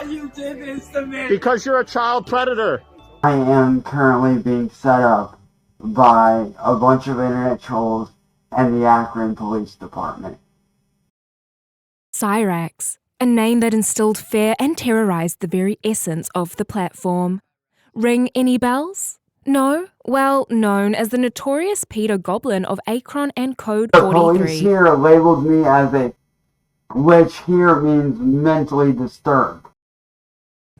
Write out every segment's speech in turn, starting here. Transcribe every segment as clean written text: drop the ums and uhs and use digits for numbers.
why you did this to me. Because you're a child predator. I am currently being set up by a bunch of internet trolls and the Akron Police Department. Cyraxx, a name that instilled fear and terrorized the very essence of the platform. Ring any bells? No? Well, known as the notorious Goblin of Akron and Code 43. The police here labeled me as a, which here means mentally disturbed.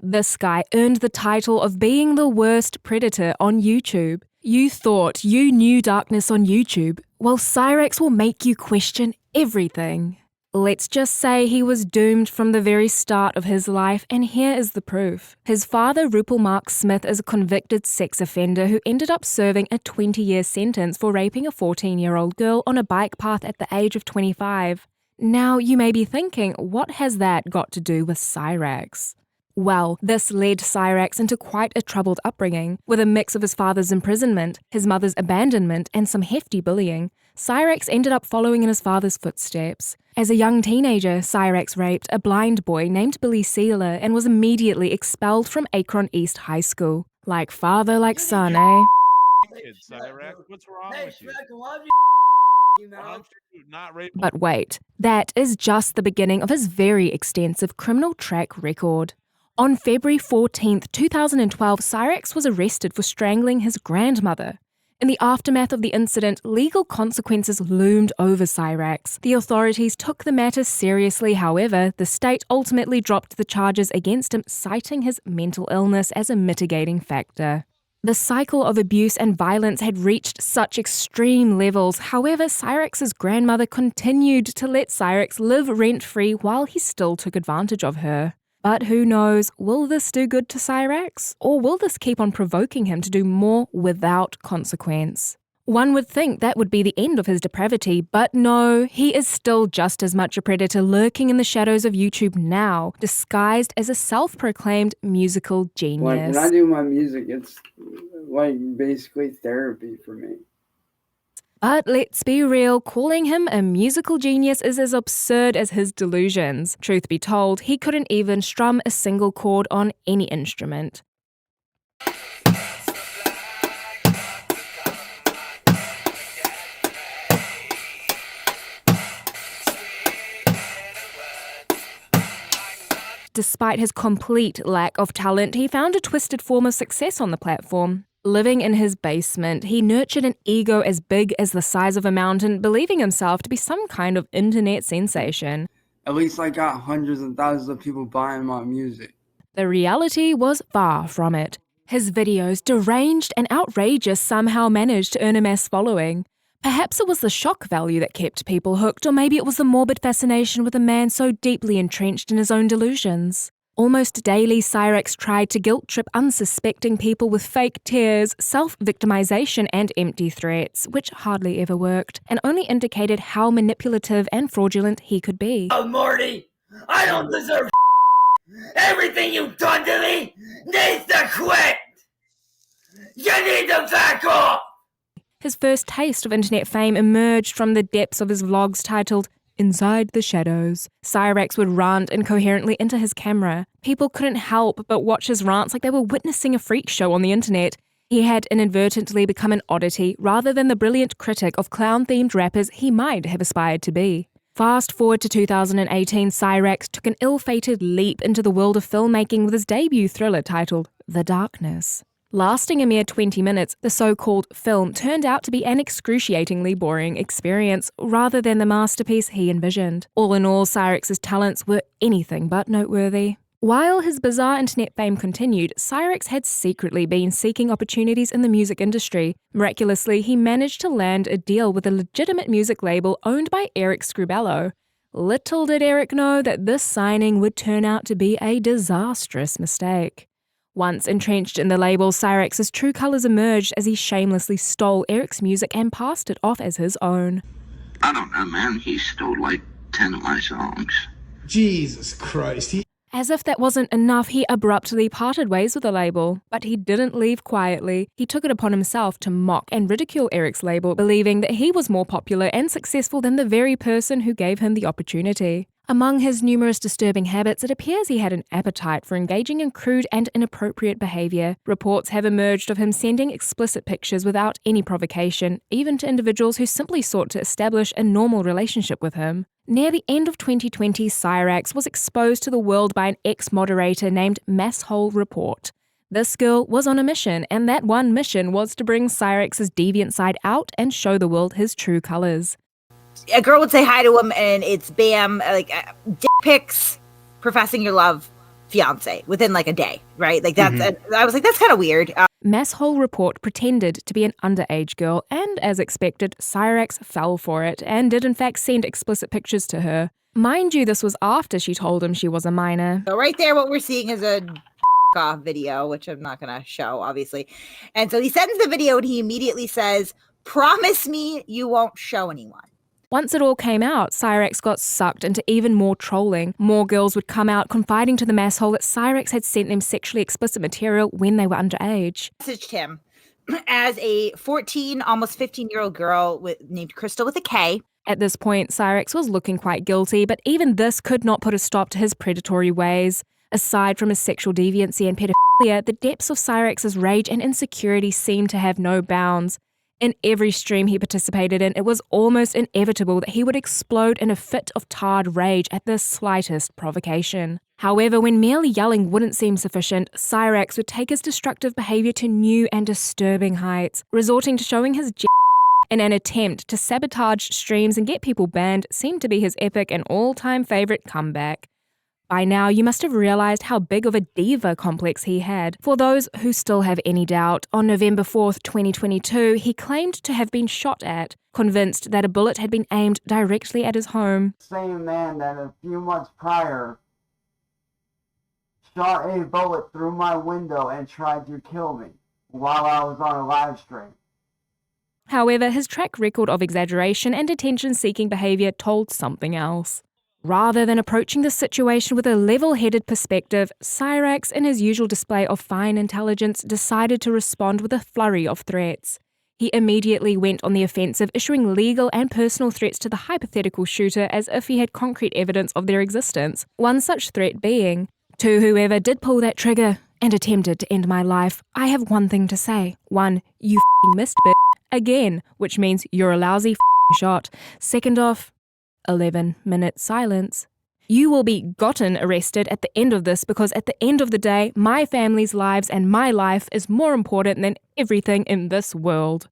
This guy earned the title of being the worst predator on YouTube. You thought you knew darkness on YouTube? Well, Cyraxx will make you question everything. Let's just say he was doomed from the very start of his life, and here is the proof. His father, Rupal Mark Smith, is a convicted sex offender who ended up serving a 20-year sentence for raping a 14-year-old girl on a bike path at the age of 25. Now, you may be thinking, what has that got to do with Cyraxx? Well, this led Cyraxx into quite a troubled upbringing. With a mix of his father's imprisonment, his mother's abandonment, and some hefty bullying, Cyraxx ended up following in his father's footsteps. As a young teenager, Cyraxx raped a blind boy named Billy Sealer and was immediately expelled from Akron East High School. Like father, like son, eh? Cyraxx, what's wrong with you? But wait, that is just the beginning of his very extensive criminal track record. On February 14, 2012, Cyraxx was arrested for strangling his grandmother. In the aftermath of the incident, legal consequences loomed over Cyraxx. The authorities took the matter seriously, however, the state ultimately dropped the charges against him, citing his mental illness as a mitigating factor. The cycle of abuse and violence had reached such extreme levels, however, Cyraxx's grandmother continued to let Cyraxx live rent-free while he still took advantage of her. But who knows, will this do good to Cyraxx? Or will this keep on provoking him to do more without consequence? One would think that would be the end of his depravity, but no, he is still just as much a predator lurking in the shadows of YouTube now, disguised as a self-proclaimed musical genius. Like, when I do my music, it's like basically therapy for me. But let's be real, calling him a musical genius is as absurd as his delusions. Truth be told, he couldn't even strum a single chord on any instrument. Despite his complete lack of talent, he found a twisted form of success on the platform. Living in his basement, he nurtured an ego as big as the size of a mountain, believing himself to be some kind of internet sensation. At least I got hundreds and thousands of people buying my music. The reality was far from it. His videos, deranged and outrageous, somehow managed to earn a mass following. Perhaps it was the shock value that kept people hooked, or maybe it was the morbid fascination with a man so deeply entrenched in his own delusions. Almost daily, Cyraxx tried to guilt-trip unsuspecting people with fake tears, self-victimization, and empty threats, which hardly ever worked, and only indicated how manipulative and fraudulent he could be. Oh, Morty, I don't deserve everything you've done to me needs to quit. You need to back off. His first taste of internet fame emerged from the depths of his vlogs titled Inside the Shadows. Cyraxx would rant incoherently into his camera. People couldn't help but watch his rants like they were witnessing a freak show on the internet. He had inadvertently become an oddity rather than the brilliant critic of clown-themed rappers he might have aspired to be. Fast forward to 2018, Cyraxx took an ill-fated leap into the world of filmmaking with his debut thriller titled The Darkness. Lasting a mere 20 minutes, the so-called film turned out to be an excruciatingly boring experience rather than the masterpiece he envisioned. All in all, Cyraxx's talents were anything but noteworthy. While his bizarre internet fame continued, Cyraxx had secretly been seeking opportunities in the music industry. Miraculously, he managed to land a deal with a legitimate music label owned by Eric Scribello. Little did Eric know that this signing would turn out to be a disastrous mistake. Once entrenched in the label, Cyraxx's true colors emerged as he shamelessly stole Eric's music and passed it off as his own. I don't know, man. He stole like 10 of my songs. Jesus Christ. As if that wasn't enough, he abruptly parted ways with the label. But he didn't leave quietly. He took it upon himself to mock and ridicule Eric's label, believing that he was more popular and successful than the very person who gave him the opportunity. Among his numerous disturbing habits, it appears he had an appetite for engaging in crude and inappropriate behavior. Reports have emerged of him sending explicit pictures without any provocation, even to individuals who simply sought to establish a normal relationship with him. Near the end of 2020, Cyraxx was exposed to the world by an ex-moderator named Masshole Report. This girl was on a mission, and that one mission was to bring Cyraxx's deviant side out and show the world his true colors. A girl would say hi to him, and it's bam, like dick pics, professing your love, fiance within like a day, right? Like that's. I was like, that's kind of weird. Masshole Report pretended to be an underage girl, and as expected, Cyraxx fell for it and did in fact send explicit pictures to her. Mind you, this was after she told him she was a minor. So right there, what we're seeing is a off video, which I'm not going to show, obviously. And so he sends the video, and he immediately says, "Promise me you won't show anyone." Once it all came out, Cyraxx got sucked into even more trolling. More girls would come out confiding to the Masshole that Cyraxx had sent them sexually explicit material when they were underage. Messaged him as a 14, almost 15-year-old girl named Crystal with a K. At this point, Cyraxx was looking quite guilty, but even this could not put a stop to his predatory ways. Aside from his sexual deviancy and pedophilia, the depths of Cyraxx's rage and insecurity seemed to have no bounds. In every stream he participated in, it was almost inevitable that he would explode in a fit of tarred rage at the slightest provocation. However, when merely yelling wouldn't seem sufficient, Cyraxx would take his destructive behavior to new and disturbing heights, resorting to showing his in an attempt to sabotage streams and get people banned seemed to be his epic and all-time favorite comeback. By now, you must have realized how big of a diva complex he had. For those who still have any doubt, on November 4th, 2022, he claimed to have been shot at, convinced that a bullet had been aimed directly at his home. Same man that a few months prior shot a bullet through my window and tried to kill me while I was on a live stream. However, his track record of exaggeration and attention-seeking behavior told something else. Rather than approaching the situation with a level-headed perspective, Cyraxx, in his usual display of fine intelligence, decided to respond with a flurry of threats. He immediately went on the offensive, issuing legal and personal threats to the hypothetical shooter as if he had concrete evidence of their existence. One such threat being, "To whoever did pull that trigger and attempted to end my life, I have one thing to say. 1. You f***ing missed bitch. Again, which means you're a lousy f***ing shot. Second off, 11-minute silence. You will be gotten arrested at the end of this because at the end of the day, my family's lives and my life is more important than everything in this world."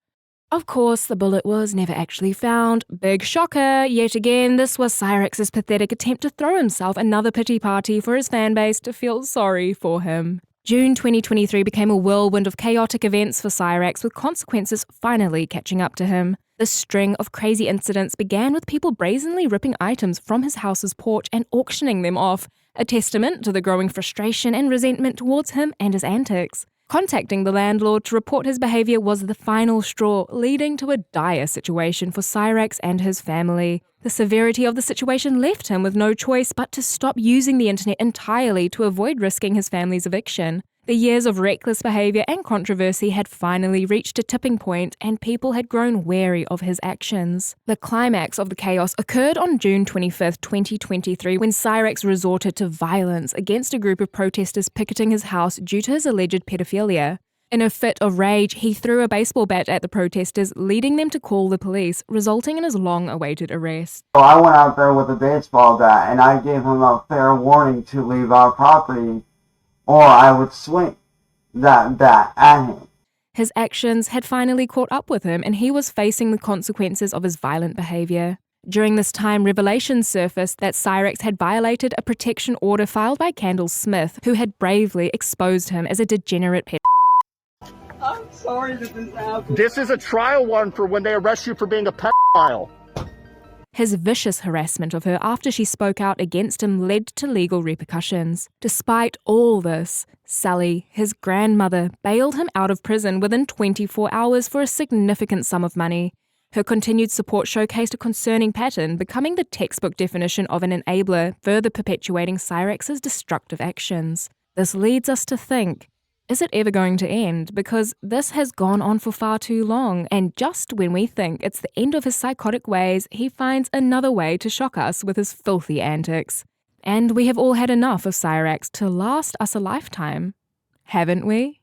Of course, the bullet was never actually found. Big shocker, yet again, this was Cyraxx's pathetic attempt to throw himself another pity party for his fanbase to feel sorry for him. June 2023 became a whirlwind of chaotic events for Cyraxx, with consequences finally catching up to him. The string of crazy incidents began with people brazenly ripping items from his house's porch and auctioning them off, a testament to the growing frustration and resentment towards him and his antics. Contacting the landlord to report his behavior was the final straw, leading to a dire situation for Cyraxx and his family. The severity of the situation left him with no choice but to stop using the internet entirely to avoid risking his family's eviction. The years of reckless behavior and controversy had finally reached a tipping point, and people had grown wary of his actions. The climax of the chaos occurred on June 25, 2023, when Cyraxx resorted to violence against a group of protesters picketing his house due to his alleged pedophilia. In a fit of rage, he threw a baseball bat at the protesters, leading them to call the police, resulting in his long-awaited arrest. So I went out there with a baseball bat, and I gave him a fair warning to leave our property, or I would swing that bat at him. His actions had finally caught up with him, and he was facing the consequences of his violent behavior. During this time, revelations surfaced that Cyraxx had violated a protection order filed by Candle Smith, who had bravely exposed him as a degenerate pedophile. I'm sorry that this happened. This is a trial one for when they arrest you for being a pedophile. His vicious harassment of her after she spoke out against him led to legal repercussions. Despite all this, Sally, his grandmother, bailed him out of prison within 24 hours for a significant sum of money. Her continued support showcased a concerning pattern, becoming the textbook definition of an enabler, further perpetuating Cyraxx's destructive actions. This leads us to think, Is it ever going to end? Because this has gone on for far too long, and just when we think it's the end of his psychotic ways, he finds another way to shock us with his filthy antics. And we have all had enough of Cyraxx to last us a lifetime, haven't we?